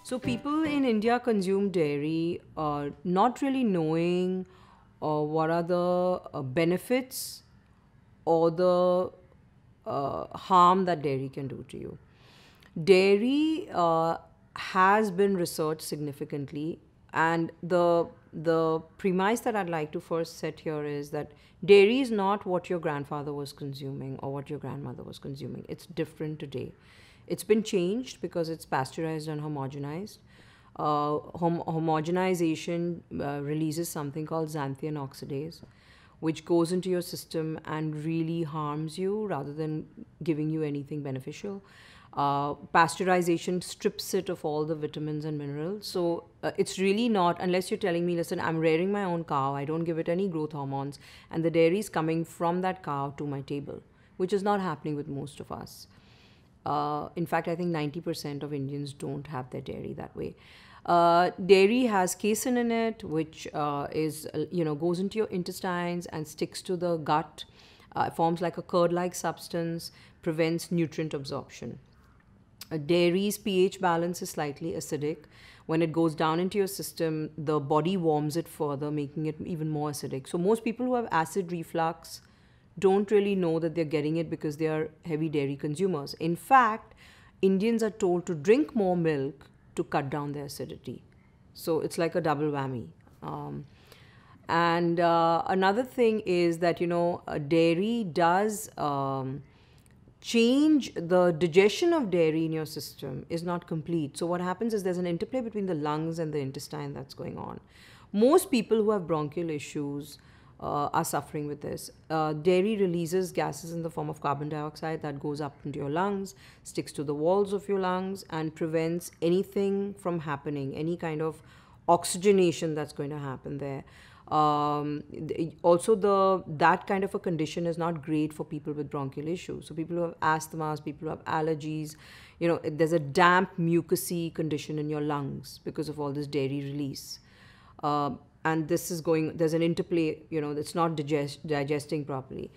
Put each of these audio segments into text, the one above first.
So people in India consume dairy, not really knowing what are the benefits or the harm that dairy can do to you. Dairy has been researched significantly, and the premise that I'd like to first set here is that dairy is not what your grandfather was consuming or what your grandmother was consuming. It's different today. It's been changed because it's pasteurized and homogenized. Homogenization releases something called xanthine oxidase, which goes into your system and really harms you rather than giving you anything beneficial. Pasteurization strips it of all the vitamins and minerals. So it's really not, unless you're telling me, listen, I'm rearing my own cow, I don't give it any growth hormones, and the dairy is coming from that cow to my table, which is not happening with most of us. In fact, I think 90% of Indians don't have their dairy that way. Dairy has casein in it, which goes into your intestines and sticks to the gut, forms like a curd-like substance, prevents nutrient absorption. Dairy's pH balance is slightly acidic. When it goes down into your system, the body warms it further, making it even more acidic. So most people who have acid reflux don't really know that they're getting it because they are heavy dairy consumers. In fact, Indians are told to drink more milk to cut down their acidity. So it's like a double whammy. And another thing is that, dairy does change the digestion of dairy in your system is not complete. So what happens is there's an interplay between the lungs and the intestine that's going on. Most people who have bronchial issues are suffering with this. Dairy releases gases in the form of carbon dioxide that goes up into your lungs, sticks to the walls of your lungs, and prevents anything from happening, any kind of oxygenation that's going to happen there. Also, that kind of a condition is not great for people with bronchial issues. So people who have asthmas, people who have allergies, there's a damp, mucousy condition in your lungs because of all this dairy release. And there's an interplay, that's not digesting properly.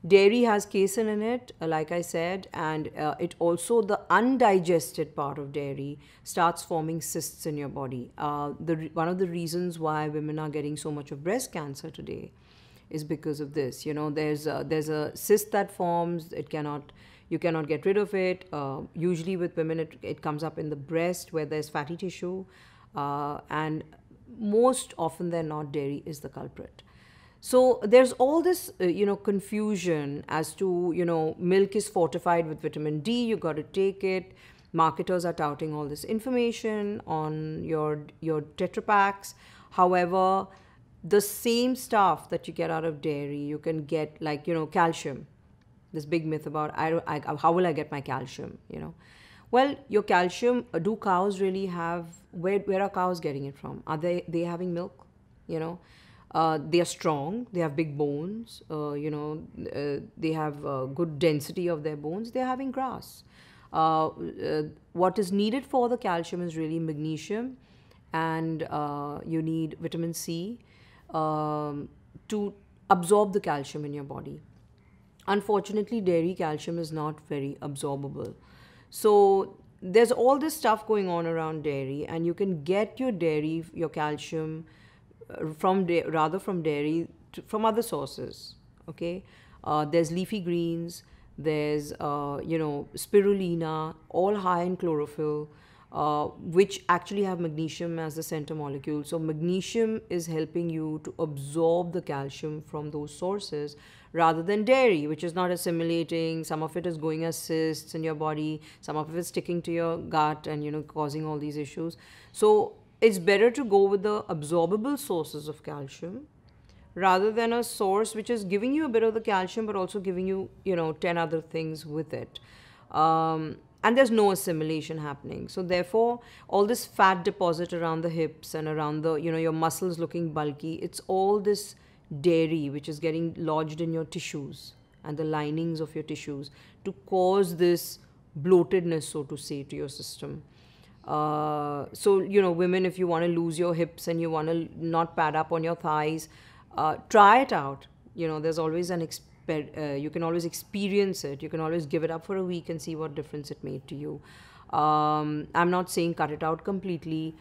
Dairy has casein in it, like I said, and it also, the undigested part of dairy starts forming cysts in your body. One of the reasons why women are getting so much of breast cancer today is because of this. There's a cyst that forms. You cannot get rid of it. Usually with women, it comes up in the breast where there's fatty tissue, and most often than not, dairy is the culprit. So there's all this, confusion as to, milk is fortified with vitamin D, you got to take it. Marketers are touting all this information on your Tetra Paks. However, the same stuff that you get out of dairy, you can get like, calcium. This big myth about how will I get my calcium, Well, your calcium, do cows really have, where are cows getting it from? Are they having milk? They are strong, they have big bones, they have good density of their bones, they're having grass. What is needed for the calcium is really magnesium, and you need vitamin C to absorb the calcium in your body. Unfortunately, dairy calcium is not very absorbable. So there's all this stuff going on around dairy, and you can get your calcium from dairy from other sources. Okay, there's leafy greens, there's spirulina, all high in chlorophyll, which actually have magnesium as the center molecule. So magnesium is helping you to absorb the calcium from those sources, rather than dairy, which is not assimilating. Some of it is going as cysts in your body, some of it is sticking to your gut and causing all these issues. So it's better to go with the absorbable sources of calcium rather than a source which is giving you a bit of the calcium but also giving you 10 other things with it. And there's no assimilation happening. So therefore, all this fat deposit around the hips and around the, your muscles looking bulky, it's all this dairy which is getting lodged in your tissues and the linings of your tissues to cause this bloatedness, so to say, to your system. So, women, if you want to lose your hips and you want to not pad up on your thighs, try it out. There's always you can always experience it. You can always give it up for a week and see what difference it made to you. I'm not saying cut it out completely.